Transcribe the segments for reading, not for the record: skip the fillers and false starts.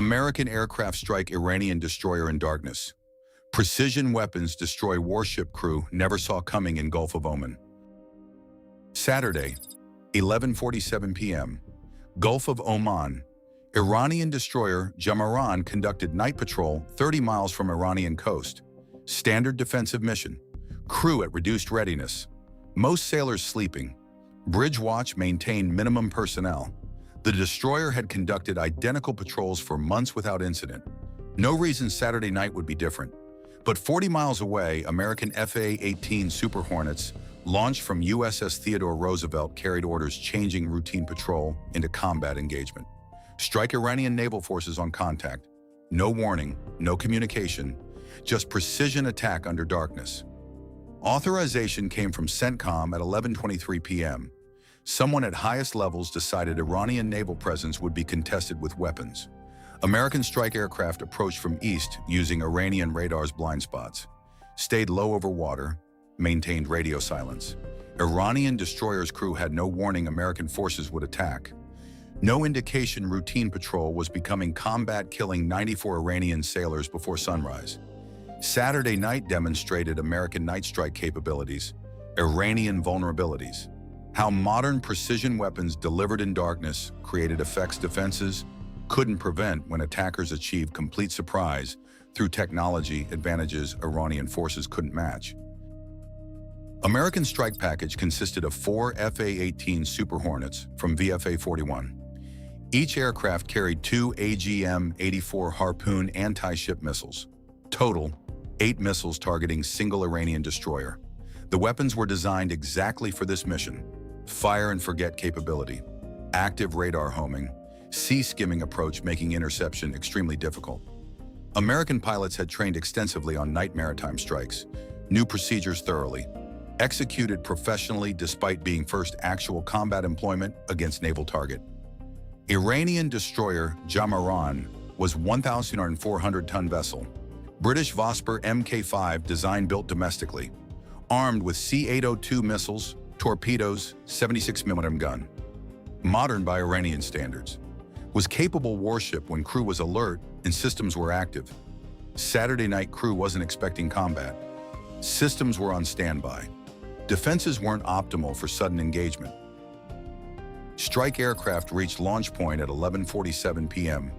American aircraft strike Iranian destroyer in darkness. Precision weapons destroy warship crew never saw coming in Gulf of Oman. Saturday, 11:47 p.m. Gulf of Oman. Iranian destroyer Jamaran conducted night patrol 30 miles from Iranian coast. Standard defensive mission. Crew at reduced readiness. Most sailors sleeping. Bridge watch maintained minimum personnel. The destroyer had conducted identical patrols for months without incident. No reason Saturday night would be different. But 40 miles away, American FA-18 Super Hornets, launched from USS Theodore Roosevelt, carried orders changing routine patrol into combat engagement. Strike Iranian naval forces on contact. No warning, no communication, just precision attack under darkness. Authorization came from CENTCOM at 11:23 p.m. Someone at highest levels decided Iranian naval presence would be contested with weapons. American strike aircraft approached from east using Iranian radar's blind spots, stayed low over water, maintained radio silence. Iranian destroyer's crew had no warning American forces would attack. No indication routine patrol was becoming combat, killing 94 Iranian sailors before sunrise. Saturday night demonstrated American night strike capabilities, Iranian vulnerabilities. How modern precision weapons delivered in darkness created effects defenses couldn't prevent when attackers achieved complete surprise through technology advantages Iranian forces couldn't match. American strike package consisted of 4 FA-18 Super Hornets from VFA-41. Each aircraft carried 2 AGM-84 Harpoon anti-ship missiles. Total, 8 missiles targeting single Iranian destroyer. The weapons were designed exactly for this mission. Fire and forget capability, active radar homing, sea-skimming approach making interception extremely difficult. American pilots had trained extensively on night maritime strikes, knew procedures thoroughly, executed professionally despite being first actual combat employment against naval target. Iranian destroyer Jamaran was 1,400-ton vessel. British Vosper Mk5 design-built domestically, armed with C-802 missiles, torpedoes, 76mm gun. Modern by Iranian standards. Was capable warship when crew was alert and systems were active. Saturday night crew wasn't expecting combat. Systems were on standby. Defenses weren't optimal for sudden engagement. Strike aircraft reached launch point at 11:47 p.m.,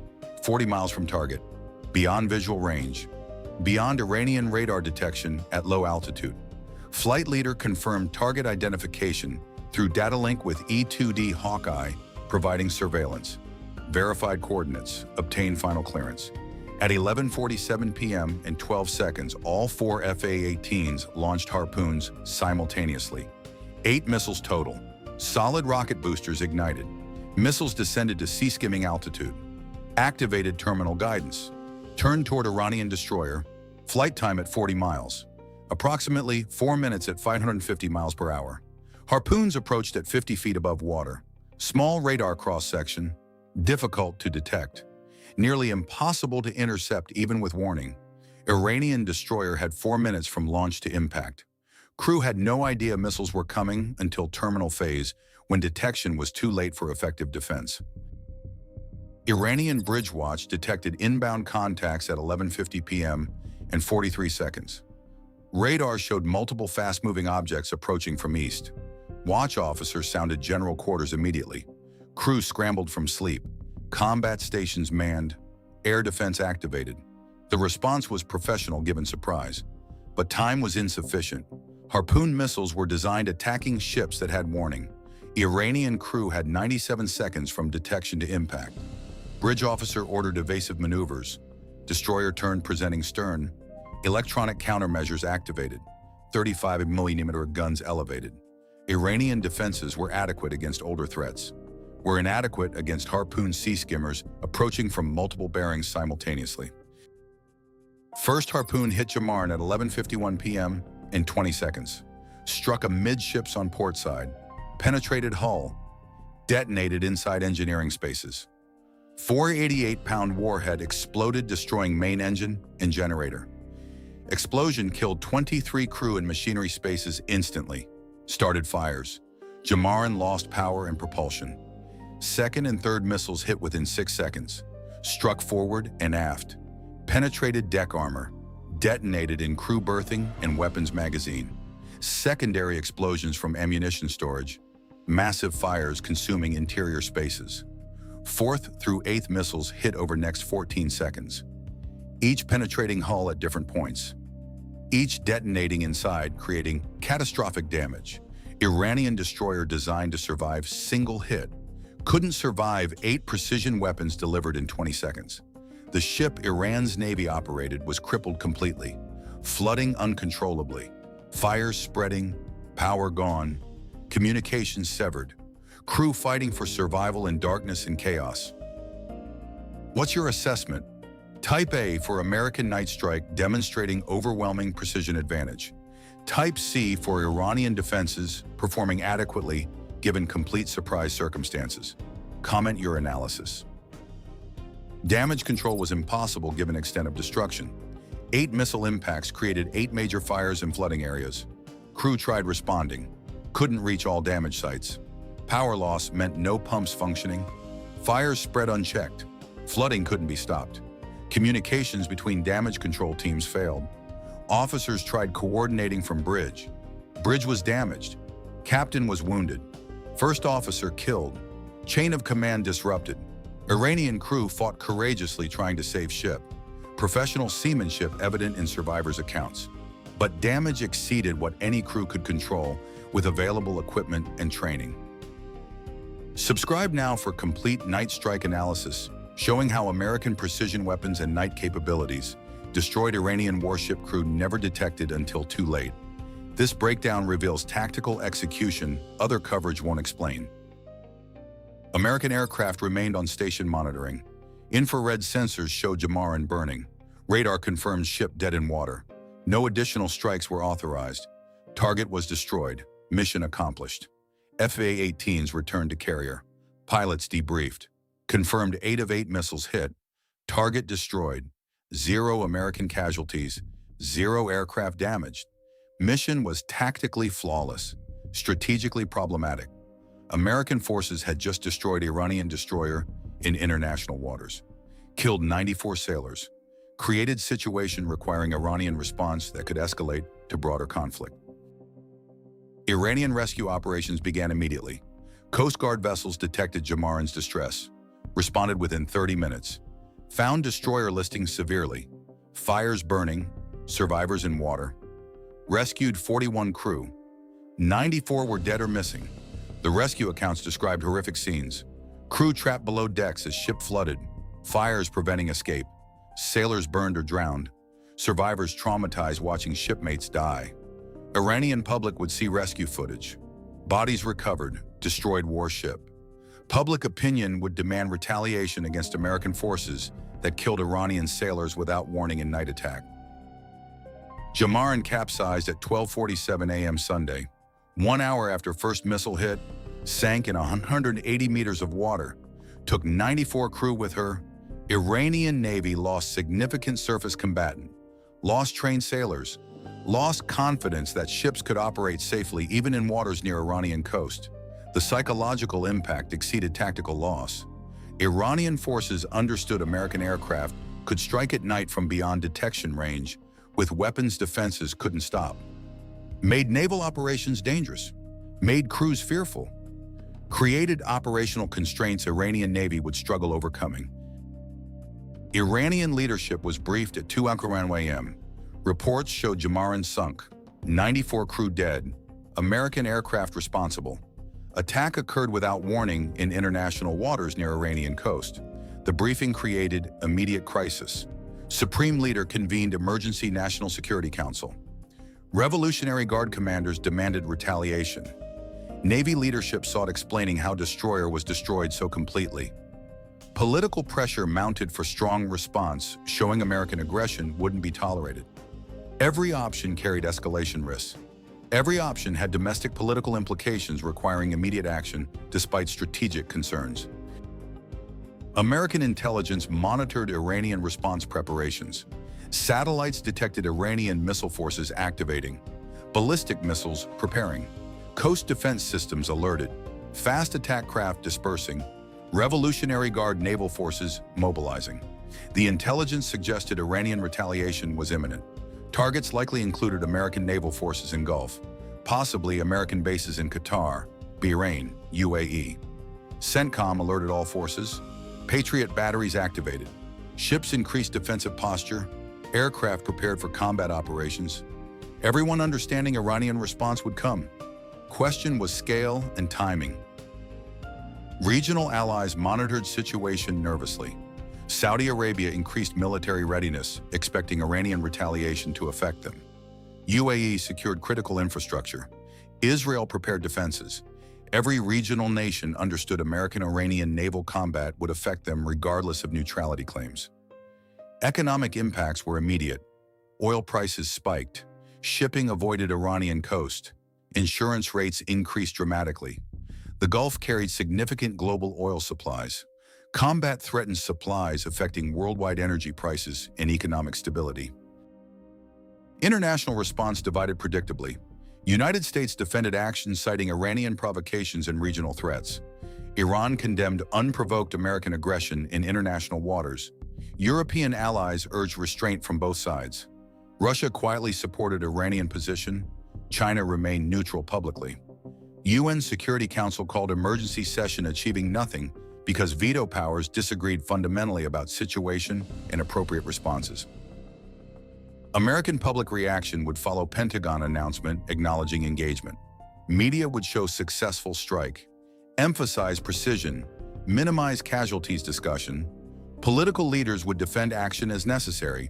40 miles from target, beyond visual range, beyond Iranian radar detection at low altitude. Flight leader confirmed target identification through data link with E-2D Hawkeye, providing surveillance. Verified coordinates, obtained final clearance. At 11:47 p.m. and 12 seconds, all 4 FA-18s launched Harpoons simultaneously. 8 missiles total. Solid rocket boosters ignited. Missiles descended to sea-skimming altitude. Activated terminal guidance. Turned toward Iranian destroyer. Flight time at 40 miles. Approximately 4 minutes at 550 miles per hour. Harpoons approached at 50 feet above water. Small radar cross-section. Difficult to detect. Nearly impossible to intercept even with warning. Iranian destroyer had 4 minutes from launch to impact. Crew had no idea missiles were coming until terminal phase, when detection was too late for effective defense. Iranian bridge watch detected inbound contacts at 11:50 p.m. and 43 seconds. Radar showed multiple fast-moving objects approaching from east. Watch officers sounded general quarters immediately. Crew scrambled from sleep. Combat stations manned. Air defense activated. The response was professional given surprise. But time was insufficient. Harpoon missiles were designed attacking ships that had warning. Iranian crew had 97 seconds from detection to impact. Bridge officer ordered evasive maneuvers. Destroyer turned presenting stern. Electronic countermeasures activated. 35mm guns elevated. Iranian defenses were adequate against older threats. Were inadequate against Harpoon sea skimmers approaching from multiple bearings simultaneously. First Harpoon hit Jamaran at 11:51 p.m. in 20 seconds. Struck amidships on port side. Penetrated hull. Detonated inside engineering spaces. 488-pound warhead exploded, destroying main engine and generator. Explosion killed 23 crew and machinery spaces instantly. Started fires. Jamaran lost power and propulsion. Second and third missiles hit within 6 seconds. struck forward and aft, penetrated deck armor, detonated in crew berthing and weapons magazine. Secondary explosions from ammunition storage, massive fires consuming interior spaces. 4th through 8th missiles hit over next 14 seconds, each penetrating hull at different points, each detonating inside, creating catastrophic damage. Iranian destroyer designed to survive single hit couldn't survive 8 precision weapons delivered in 20 seconds. The ship Iran's Navy operated was crippled completely, flooding uncontrollably, fires spreading, power gone, communications severed, crew fighting for survival in darkness and chaos. What's your assessment? Type A for American night strike demonstrating overwhelming precision advantage. Type C for Iranian defenses performing adequately given complete surprise circumstances. Comment your analysis. Damage control was impossible given extent of destruction. 8 missile impacts created 8 major fires in flooding areas. Crew tried responding, couldn't reach all damage sites. Power loss meant no pumps functioning. Fires spread unchecked. Flooding couldn't be stopped. Communications between damage control teams failed. Officers tried coordinating from bridge. Bridge was damaged. Captain was wounded. First officer killed. Chain of command disrupted. Iranian crew fought courageously trying to save ship. Professional seamanship evident in survivors' accounts. But damage exceeded what any crew could control with available equipment and training. Subscribe now for complete night strike analysis, showing how American precision weapons and night capabilities destroyed Iranian warship crew never detected until too late. This breakdown reveals tactical execution other coverage won't explain. American aircraft remained on station monitoring. Infrared sensors showed Jamaran burning. Radar confirmed ship dead in water. No additional strikes were authorized. Target was destroyed. Mission accomplished. FA-18s returned to carrier. Pilots debriefed. Confirmed 8 of 8 missiles hit. Target destroyed. 0 American casualties. 0 aircraft damaged. Mission was tactically flawless, strategically problematic. American forces had just destroyed Iranian destroyer in international waters, killed 94 sailors, created situation requiring Iranian response that could escalate to broader conflict. Iranian rescue operations began immediately. Coast Guard vessels detected Jamaran's distress, responded within 30 minutes, found destroyer listing severely, fires burning, survivors in water, rescued 41 crew, 94 were dead or missing. The rescue accounts described horrific scenes. Crew trapped below decks as ship flooded, fires preventing escape, sailors burned or drowned, survivors traumatized watching shipmates die. Iranian public would see rescue footage. Bodies recovered, destroyed warship. Public opinion would demand retaliation against American forces that killed Iranian sailors without warning in night attack. Jamaran capsized at 12:47 a.m. Sunday. 1 hour after first missile hit, sank in 180 meters of water, took 94 crew with her. Iranian Navy lost significant surface combatant, lost trained sailors, lost confidence that ships could operate safely even in waters near Iranian coast. The psychological impact exceeded tactical loss. Iranian forces understood American aircraft could strike at night from beyond detection range, with weapons defenses couldn't stop. Made naval operations dangerous, made crews fearful, created operational constraints Iranian Navy would struggle overcoming. Iranian leadership was briefed at 2 a.m. Reports showed Jamaran sunk, 94 crew dead, American aircraft responsible. Attack occurred without warning in international waters near Iranian coast. The briefing created immediate crisis. Supreme leader convened Emergency National Security Council. Revolutionary Guard commanders demanded retaliation. Navy leadership sought explaining how destroyer was destroyed so completely. Political pressure mounted for strong response, showing American aggression wouldn't be tolerated. Every option carried escalation risks. Every option had domestic political implications requiring immediate action despite strategic concerns. American intelligence monitored Iranian response preparations. Satellites detected Iranian missile forces activating, ballistic missiles preparing, coast defense systems alerted, fast attack craft dispersing, Revolutionary Guard naval forces mobilizing. The intelligence suggested Iranian retaliation was imminent. Targets likely included American naval forces in Gulf, possibly American bases in Qatar, Bahrain, UAE. CENTCOM alerted all forces. Patriot batteries activated. Ships increased defensive posture. Aircraft prepared for combat operations. Everyone understanding Iranian response would come. Question was scale and timing. Regional allies monitored situation nervously. Saudi Arabia increased military readiness, expecting Iranian retaliation to affect them. UAE secured critical infrastructure. Israel prepared defenses. Every regional nation understood American-Iranian naval combat would affect them regardless of neutrality claims. Economic impacts were immediate. Oil prices spiked. Shipping avoided Iranian coast. Insurance rates increased dramatically. The Gulf carried significant global oil supplies. Combat threatened supplies affecting worldwide energy prices and economic stability. International response divided predictably. United States defended actions citing Iranian provocations and regional threats. Iran condemned unprovoked American aggression in international waters. European allies urged restraint from both sides. Russia quietly supported Iranian position. China remained neutral publicly. UN Security Council called emergency session achieving nothing because veto powers disagreed fundamentally about situation and appropriate responses. American public reaction would follow Pentagon announcement acknowledging engagement. Media would show successful strike, emphasize precision, minimize casualties discussion. Political leaders would defend action as necessary.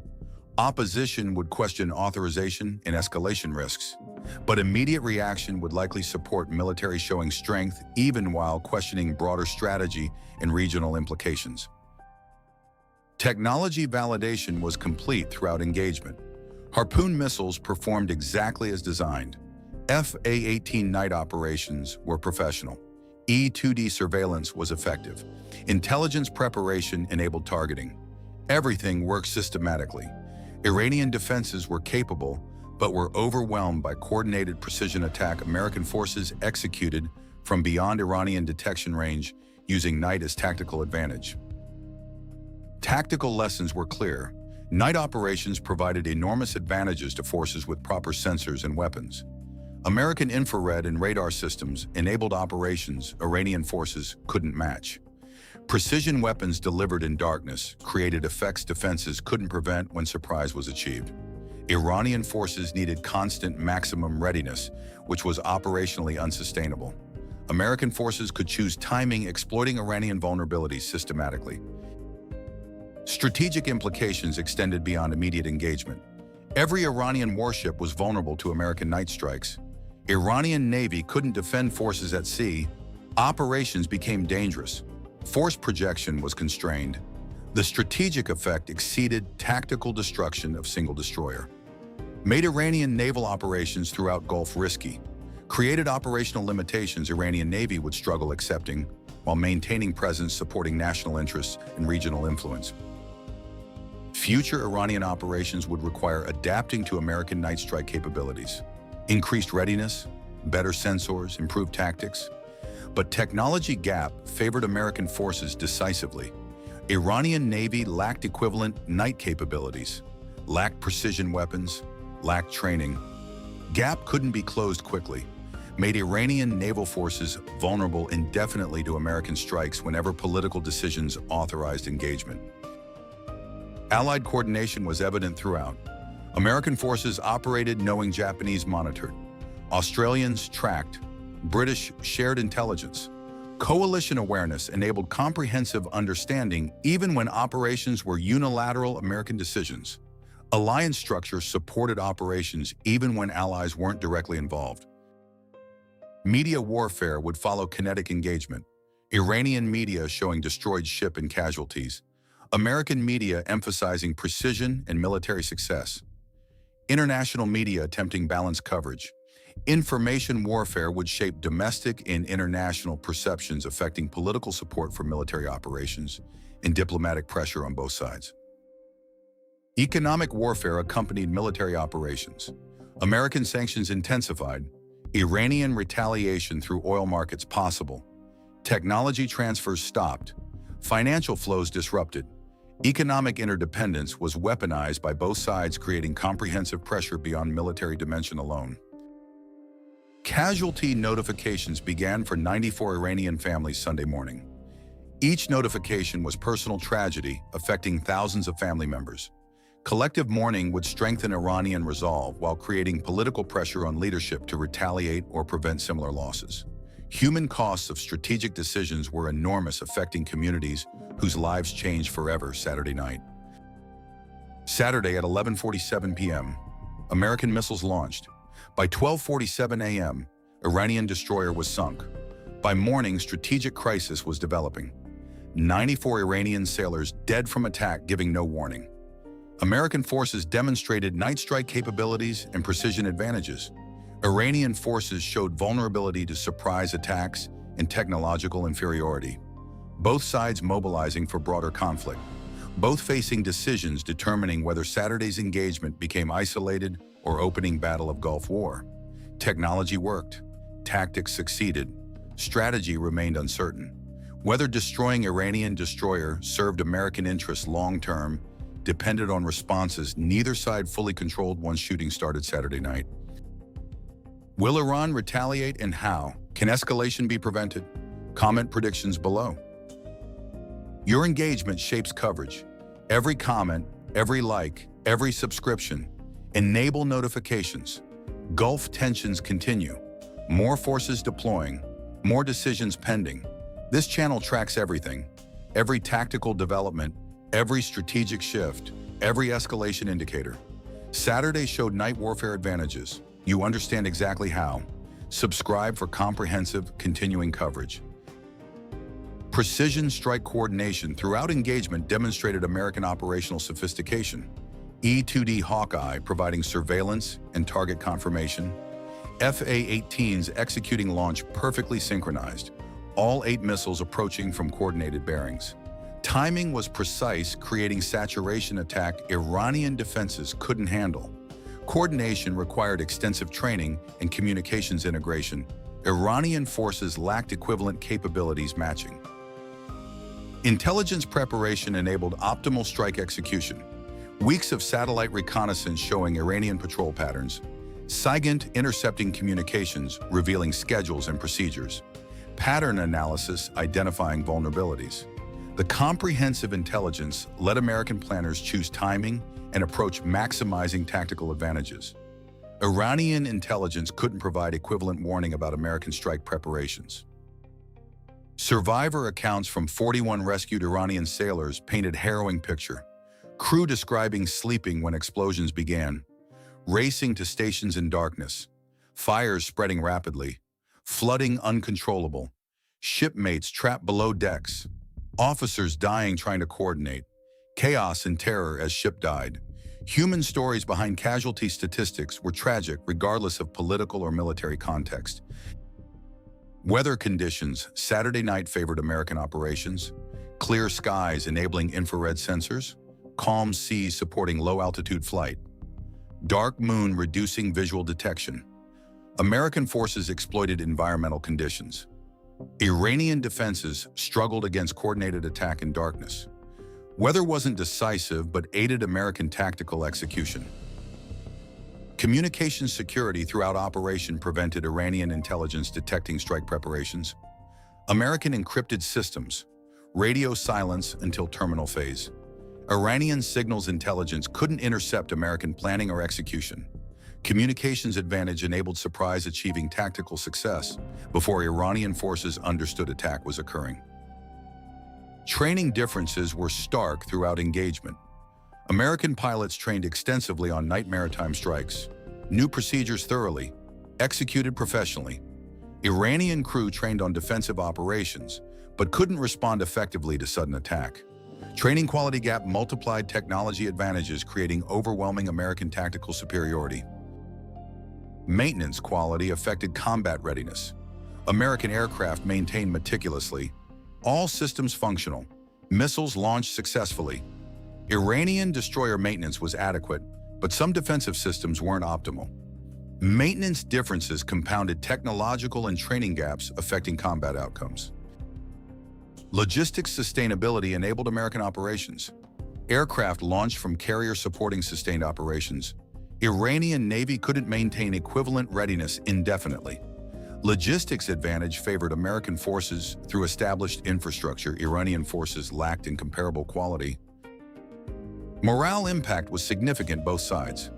Opposition would question authorization and escalation risks. But immediate reaction would likely support military showing strength even while questioning broader strategy and regional implications. Technology validation was complete throughout engagement. Harpoon missiles performed exactly as designed. FA-18 night operations were professional. E-2D surveillance was effective. Intelligence preparation enabled targeting. Everything worked systematically. Iranian defenses were capable, but were overwhelmed by coordinated precision attack American forces executed from beyond Iranian detection range using night as tactical advantage. Tactical lessons were clear. Night operations provided enormous advantages to forces with proper sensors and weapons. American infrared and radar systems enabled operations Iranian forces couldn't match. Precision weapons delivered in darkness created effects defenses couldn't prevent when surprise was achieved. Iranian forces needed constant maximum readiness, which was operationally unsustainable. American forces could choose timing, exploiting Iranian vulnerabilities systematically. Strategic implications extended beyond immediate engagement. Every Iranian warship was vulnerable to American night strikes. Iranian Navy couldn't defend forces at sea. Operations became dangerous. Force projection was constrained. The strategic effect exceeded tactical destruction of single destroyer. Made Iranian naval operations throughout Gulf risky. Created operational limitations Iranian Navy would struggle accepting while maintaining presence supporting national interests and regional influence. Future Iranian operations would require adapting to American night strike capabilities. Increased readiness, better sensors, improved tactics. But technology gap favored American forces decisively. Iranian Navy lacked equivalent night capabilities, lacked precision weapons, lacked training. Gap couldn't be closed quickly, made Iranian naval forces vulnerable indefinitely to American strikes whenever political decisions authorized engagement. Allied coordination was evident throughout. American forces operated knowing Japanese monitored. Australians tracked. British shared intelligence. Coalition awareness enabled comprehensive understanding even when operations were unilateral American decisions. Alliance structure supported operations even when allies weren't directly involved. Media warfare would follow kinetic engagement. Iranian media showing destroyed ship and casualties. American media emphasizing precision and military success. International media attempting balanced coverage. Information warfare would shape domestic and international perceptions affecting political support for military operations and diplomatic pressure on both sides. Economic warfare accompanied military operations. American sanctions intensified. Iranian retaliation through oil markets possible. Technology transfers stopped. Financial flows disrupted. Economic interdependence was weaponized by both sides, creating comprehensive pressure beyond military dimension alone. Casualty notifications began for 94 Iranian families Sunday morning. Each notification was personal tragedy affecting thousands of family members. Collective mourning would strengthen Iranian resolve while creating political pressure on leadership to retaliate or prevent similar losses. Human costs of strategic decisions were enormous, affecting communities whose lives changed forever. Saturday night. Saturday at 11:47 p.m., American missiles launched. By 12:47 a.m., Iranian destroyer was sunk. By morning, strategic crisis was developing. 94 Iranian sailors dead from attack, giving no warning. American forces demonstrated night strike capabilities and precision advantages. Iranian forces showed vulnerability to surprise attacks and technological inferiority. Both sides mobilizing for broader conflict. Both facing decisions determining whether Saturday's engagement became isolated or opening battle of Gulf War. Technology worked. Tactics succeeded. Strategy remained uncertain. Whether destroying Iranian destroyer served American interests long-term depended on responses neither side fully controlled once shooting started Saturday night. Will Iran retaliate and how? Can escalation be prevented? Comment predictions below. Your engagement shapes coverage. Every comment, every like, every subscription. Enable notifications. Gulf tensions continue. More forces deploying. More decisions pending. This channel tracks everything. Every tactical development, every strategic shift, every escalation indicator. Saturday showed night warfare advantages. You understand exactly how. Subscribe for comprehensive, continuing coverage. Precision strike coordination throughout engagement demonstrated American operational sophistication. E-2D Hawkeye providing surveillance and target confirmation. FA-18s executing launch perfectly synchronized. All 8 missiles approaching from coordinated bearings. Timing was precise, creating saturation attack Iranian defenses couldn't handle. Coordination required extensive training and communications integration. Iranian forces lacked equivalent capabilities matching. Intelligence preparation enabled optimal strike execution. Weeks of satellite reconnaissance showing Iranian patrol patterns. SIGINT intercepting communications, revealing schedules and procedures. Pattern analysis identifying vulnerabilities. The comprehensive intelligence let American planners choose timing and approach maximizing tactical advantages. Iranian intelligence couldn't provide equivalent warning about American strike preparations. Survivor accounts from 41 rescued Iranian sailors painted harrowing picture. Crew describing sleeping when explosions began, racing to stations in darkness, fires spreading rapidly, flooding uncontrollable, shipmates trapped below decks, officers dying trying to coordinate, chaos and terror as ship died. Human stories behind casualty statistics were tragic regardless of political or military context. Weather conditions Saturday night favored American operations. Clear skies enabling infrared sensors. Calm seas supporting low-altitude flight. Dark moon reducing visual detection. American forces exploited environmental conditions. Iranian defenses struggled against coordinated attack in darkness. Weather wasn't decisive but aided American tactical execution. Communication security throughout operation prevented Iranian intelligence detecting strike preparations. American encrypted systems. Radio silence until terminal phase. Iranian signals intelligence couldn't intercept American planning or execution. Communications advantage enabled surprise achieving tactical success before Iranian forces understood attack was occurring. Training differences were stark throughout engagement. American pilots trained extensively on night maritime strikes, knew procedures thoroughly, executed professionally. Iranian crew trained on defensive operations, but couldn't respond effectively to sudden attack. Training quality gap multiplied technology advantages, creating overwhelming American tactical superiority. Maintenance quality affected combat readiness. American aircraft maintained meticulously. All systems functional. Missiles launched successfully. Iranian destroyer maintenance was adequate, but some defensive systems weren't optimal. Maintenance differences compounded technological and training gaps affecting combat outcomes. Logistics sustainability enabled American operations. Aircraft launched from carrier supporting sustained operations. Iranian Navy couldn't maintain equivalent readiness indefinitely. Logistics advantage favored American forces through established infrastructure Iranian forces lacked in comparable quality. Morale impact was significant both sides.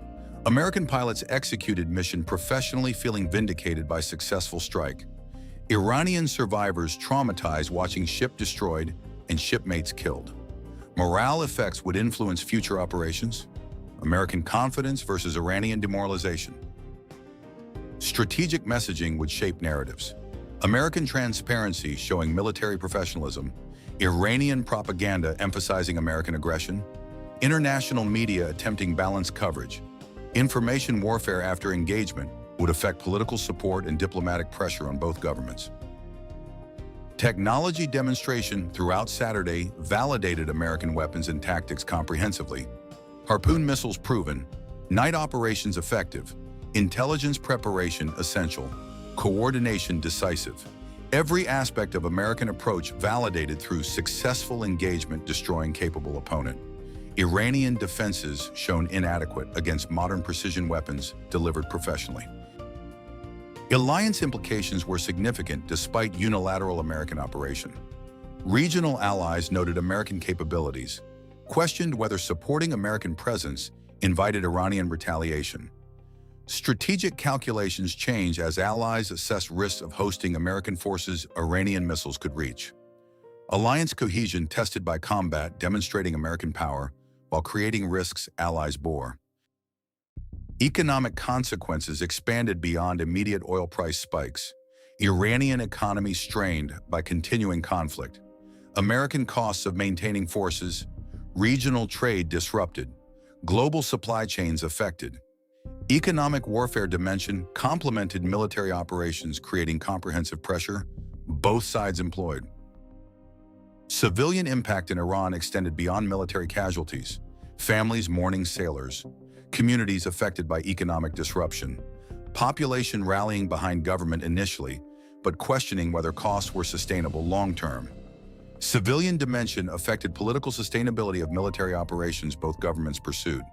American pilots executed mission professionally, feeling vindicated by successful strike. Iranian survivors traumatized watching ship destroyed and shipmates killed. Morale effects would influence future operations. American confidence versus Iranian demoralization. Strategic messaging would shape narratives. American transparency showing military professionalism. Iranian propaganda emphasizing American aggression. International media attempting balanced coverage. Information warfare after engagement would affect political support and diplomatic pressure on both governments. Technology demonstration throughout Saturday validated American weapons and tactics comprehensively. Harpoon missiles proven, night operations effective, intelligence preparation essential, coordination decisive. Every aspect of American approach validated through successful engagement destroying capable opponent. Iranian defenses shown inadequate against modern precision weapons delivered professionally. Alliance implications were significant despite unilateral American operation. Regional allies noted American capabilities, questioned whether supporting American presence invited Iranian retaliation. Strategic calculations changed as allies assessed risks of hosting American forces Iranian missiles could reach. Alliance cohesion tested by combat, demonstrating American power, while creating risks allies bore. Economic consequences expanded beyond immediate oil price spikes. Iranian economy strained by continuing conflict. American costs of maintaining forces. Regional trade disrupted. Global supply chains affected. Economic warfare dimension complemented military operations, creating comprehensive pressure, both sides employed. Civilian impact in Iran extended beyond military casualties. Families mourning sailors. Communities affected by economic disruption. Population rallying behind government initially, but questioning whether costs were sustainable long-term. Civilian dimension affected political sustainability of military operations both governments pursued.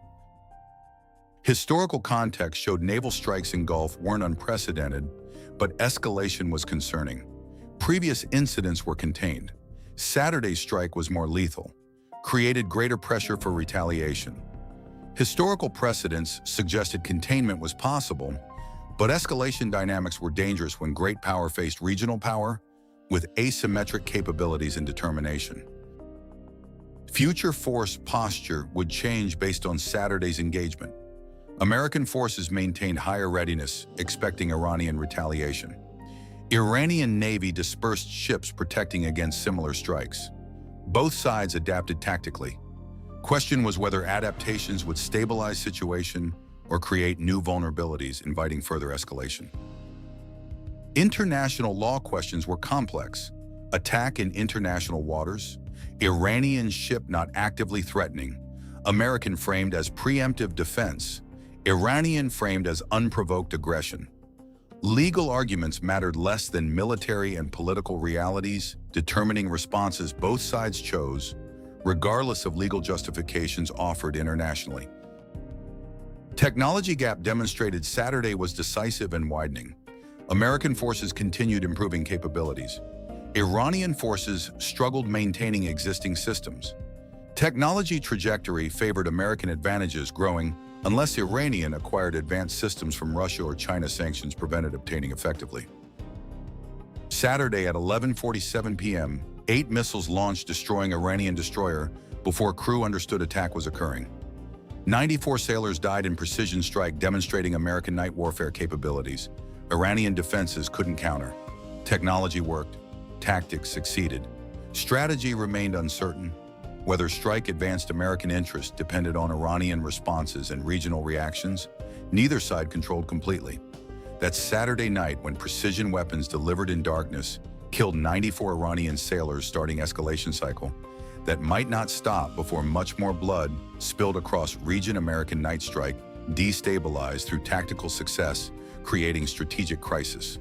Historical context showed naval strikes in Gulf weren't unprecedented, but escalation was concerning. Previous incidents were contained. Saturday's strike was more lethal, created greater pressure for retaliation. Historical precedents suggested containment was possible, but escalation dynamics were dangerous when great power faced regional power with asymmetric capabilities and determination. Future force posture would change based on Saturday's engagement. American forces maintained higher readiness, expecting Iranian retaliation. Iranian Navy dispersed ships protecting against similar strikes. Both sides adapted tactically. Question was whether adaptations would stabilize situation or create new vulnerabilities, inviting further escalation. International law questions were complex. Attack in international waters, Iranian ship not actively threatening, American framed as preemptive defense, Iranian framed as unprovoked aggression. Legal arguments mattered less than military and political realities, determining responses both sides chose, regardless of legal justifications offered internationally. Technology gap demonstrated Saturday was decisive and widening. American forces continued improving capabilities. Iranian forces struggled maintaining existing systems. Technology trajectory favored American advantages growing unless Iranian acquired advanced systems from Russia or China sanctions prevented obtaining effectively. Saturday at 11:47 p.m., 8 missiles launched destroying Iranian destroyer before crew understood attack was occurring. 94 sailors died in precision strike demonstrating American night warfare capabilities. Iranian defenses couldn't counter. Technology worked. Tactics succeeded. Strategy remained uncertain. Whether strike advanced American interest depended on Iranian responses and regional reactions. Neither side controlled completely. That Saturday night when precision weapons delivered in darkness killed 94 Iranian sailors starting escalation cycle that might not stop before much more blood spilled across region. American night strike destabilized through tactical success, creating strategic crisis.